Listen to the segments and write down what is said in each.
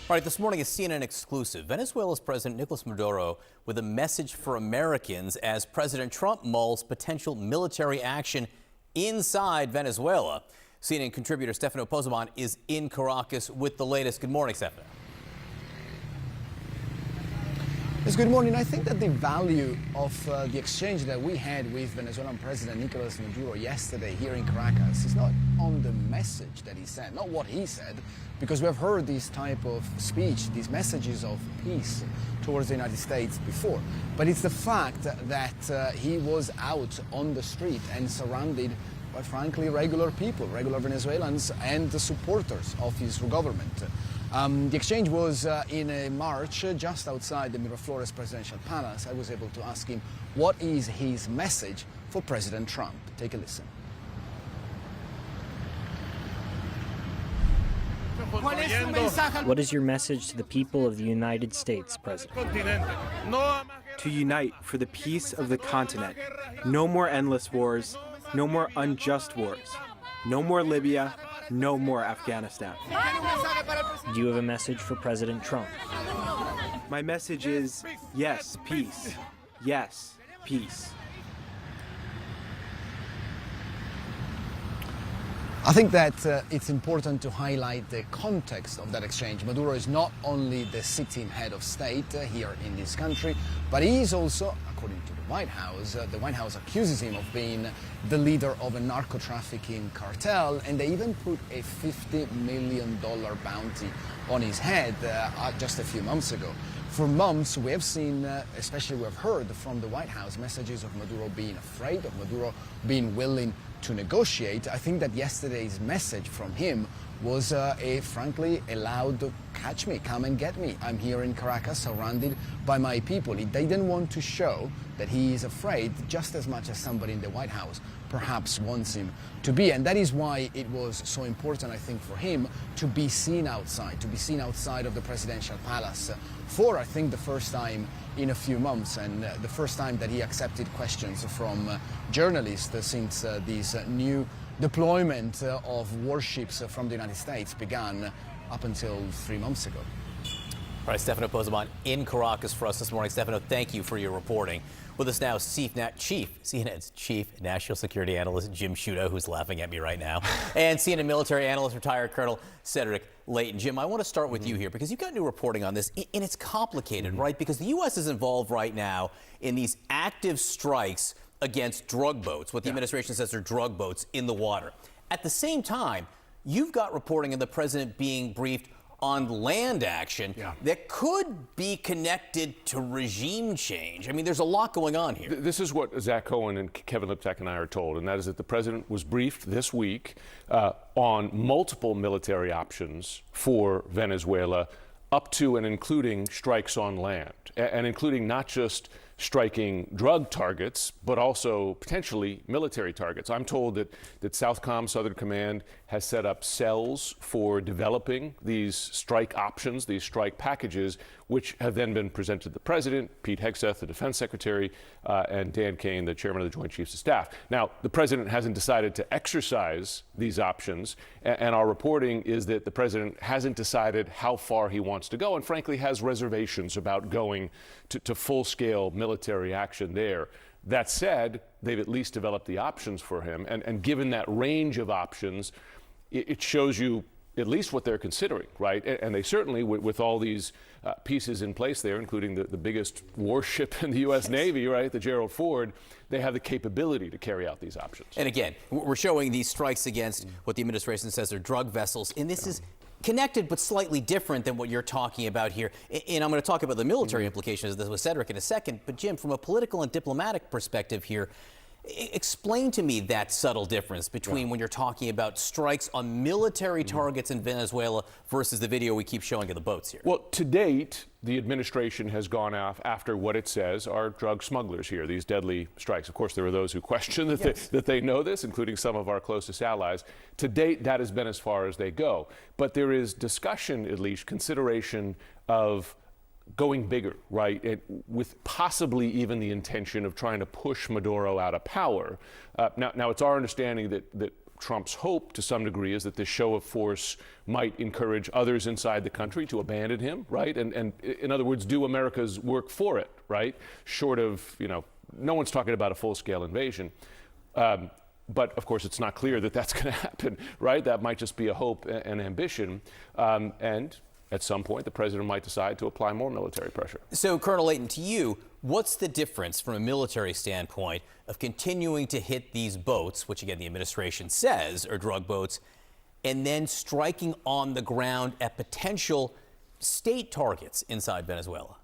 All right, this morning is CNN exclusive. Venezuela's President Nicolás Maduro with a message for Americans as President Trump mulls potential military action inside Venezuela. CNN contributor Stefano Pozzebon is in Caracas with the latest. Good morning, Stefano. Yes, good morning. I think that the value of the exchange that we had with Venezuelan President Nicolás Maduro yesterday here in Caracas is not on the message that he said, not what he said, because we have heard this type of speech, these messages of peace towards the United States before. But it's the fact that he was out on the street and surrounded, quite frankly, regular people, regular Venezuelans and the supporters of his government. The exchange was in a march just outside the Miraflores presidential palace. I was able to ask him what is his message for President Trump. Take a listen. What is your message to the people of the United States, President? To unite for the peace of the continent. No more endless wars, no more unjust wars, no more Libya, no more Afghanistan. Do you have a message for President Trump? My message is yes, peace. Yes, peace. I think that it's important to highlight the context of that exchange. Maduro is not only the sitting head of state here in this country, but he is also, according to the White House accuses him of being the leader of a narco-trafficking cartel, and they even put a $50 million bounty on his head just a few months ago. For months, we have seen, especially we have heard from the White House, messages of Maduro being afraid, of Maduro being willing to negotiate. I think that yesterday's message from him was frankly a loud, catch me, come and get me. I'm here in Caracas surrounded by my people. They didn't want to show that he is afraid just as much as somebody in the White House perhaps wants him to be. And that is why it was so important, I think, for him to be seen outside of the presidential palace for, I think, the first time in a few months, and the first time that he accepted questions from journalists since this new deployment of warships from the United States began up until 3 months ago. All right, Stefano Pozzebon in Caracas for us this morning. Stefano, thank you for your reporting. With us now, CNN's Chief National Security Analyst Jim Sciutto, who's laughing at me right now, and CNN military analyst, retired Colonel Cedric Leighton. Jim, I want to start with you here because you've got new reporting on this, and it's complicated, right? Because the U.S. is involved right now in these active strikes against drug boats, what the administration says are drug boats in the water. At the same time, you've got reporting of the president being briefed on land action that could be connected to regime change. I mean, there's a lot going on here. This is what Zach Cohen and Kevin Liptak and I are told, and that is that the president was briefed this week on multiple military options for Venezuela, up to and including strikes on land, and including not just striking drug targets, but also potentially military targets. I'm told that Southcom, Southern Command, has set up cells for developing these strike options, these strike packages, which have then been presented to the president, Pete Hegseth, the defense secretary, and Dan Kane, the chairman of the Joint Chiefs of Staff. Now, the president hasn't decided to exercise these options, and our reporting is that the president hasn't decided how far he wants to go, and frankly has reservations about going to full-scale military action there. That said, they've at least developed the options for him, and given that range of options, it shows you at least what they're considering, right? And they certainly, with all these pieces in place there, including the biggest warship in the U.S. Navy, right, the Gerald Ford, they have the capability to carry out these options. And again, we're showing these strikes against what the administration says are drug vessels, and this is connected but slightly different than what you're talking about here. And I'm going to talk about the military implications of this with Cedric in a second. But Jim, from a political and diplomatic perspective here, explain to me that subtle difference between when you're talking about strikes on military targets in Venezuela versus the video we keep showing of the boats here. Well, to date, the administration has gone off after what it says are drug smugglers here, these deadly strikes. Of course, there are those who question that they know this, including some of our closest allies. To date, that has been as far as they go. But there is discussion, at least consideration of going bigger, right, with possibly even the intention of trying to push Maduro out of power. Now, it's our understanding that Trump's hope to some degree is that this show of force might encourage others inside the country to abandon him, right? And in other words, do America's work for it, right? Short of, no one's talking about a full-scale invasion. But of course, it's not clear that that's going to happen, right? That might just be a hope and ambition. And at some point, the president might decide to apply more military pressure. So, Colonel Layton, to you, what's the difference from a military standpoint of continuing to hit these boats, which again the administration says are drug boats, and then striking on the ground at potential state targets inside Venezuela?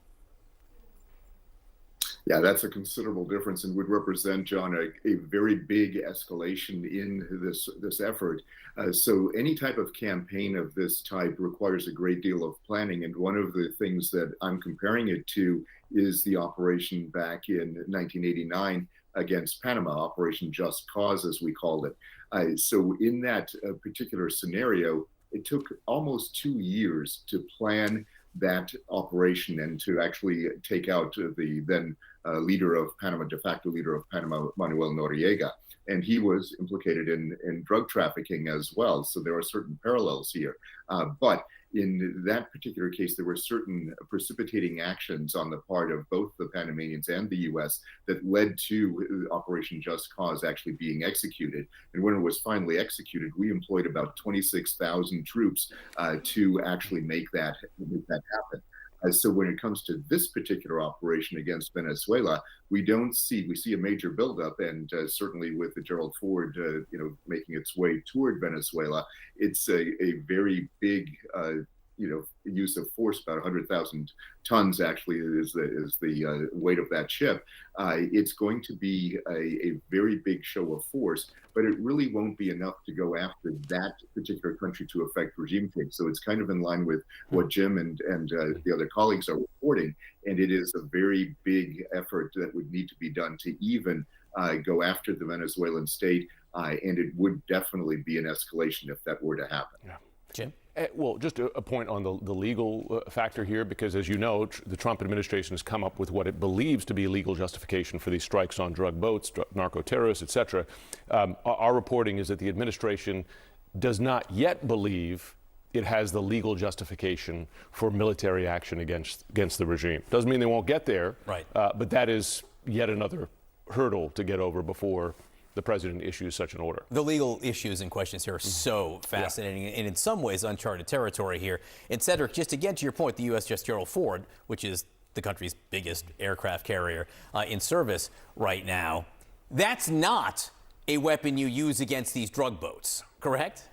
Yeah, that's a considerable difference and would represent, John, a very big escalation in this effort. So any type of campaign of this type requires a great deal of planning. And one of the things that I'm comparing it to is the operation back in 1989 against Panama, Operation Just Cause, as we called it. So in that particular scenario, it took almost 2 years to plan that operation and to actually take out the then leader of Panama, de facto leader of Panama, Manuel Noriega. And he was implicated in drug trafficking as well. So there are certain parallels here. But in that particular case, there were certain precipitating actions on the part of both the Panamanians and the U.S. that led to Operation Just Cause actually being executed. And when it was finally executed, we employed about 26,000 troops to actually make that happen. So when it comes to this particular operation against Venezuela, we see a major buildup, and certainly with the Gerald Ford, making its way toward Venezuela, it's a very big, use of force. About 100,000 tons actually is the weight of that ship. It's going to be a very big show of force, but it really won't be enough to go after that particular country to affect regime change. So it's kind of in line with what Jim and the other colleagues are reporting, and it is a very big effort that would need to be done to even go after the Venezuelan state, and it would definitely be an escalation if that were to happen. Yeah. Jim? Well, just a point on the legal factor here, because as you know, the Trump administration has come up with what it believes to be legal justification for these strikes on drug boats, narco-terrorists, et cetera. Our reporting is that the administration does not yet believe it has the legal justification for military action against the regime. Doesn't mean they won't get there, right? But that is yet another hurdle to get over before the president issues such an order. The legal issues and questions here are so fascinating and in some ways uncharted territory here. And Cedric, just again to your point, the USS Gerald Ford, which is the country's biggest aircraft carrier in service right now, that's not a weapon you use against these drug boats, correct?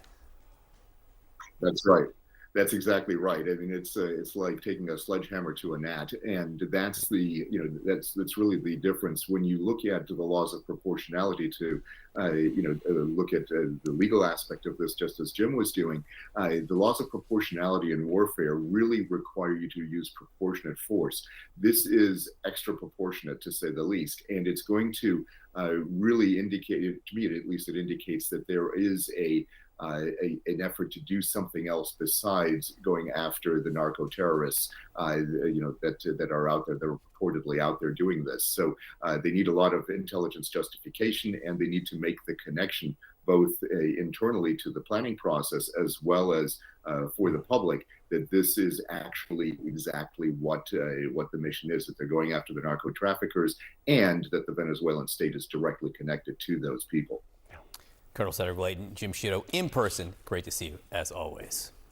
That's right. That's exactly right. I mean, it's like taking a sledgehammer to a gnat, and that's that's really the difference when you look at the laws of proportionality to look at the legal aspect of this, just as Jim was doing. The laws of proportionality in warfare really require you to use proportionate force. This is extra proportionate, to say the least, and it's going to really indicate, to me at least, it indicates that there is an effort to do something else besides going after the narco-terrorists, that are out there, that are purportedly out there doing this. So they need a lot of intelligence justification, and they need to make the connection both internally to the planning process as well as for the public, that this is actually exactly what the mission is, that they're going after the narco traffickers, and that the Venezuelan state is directly connected to those people. Colonel Cedric Layton, Jim Sciutto, in person. Great to see you, as always.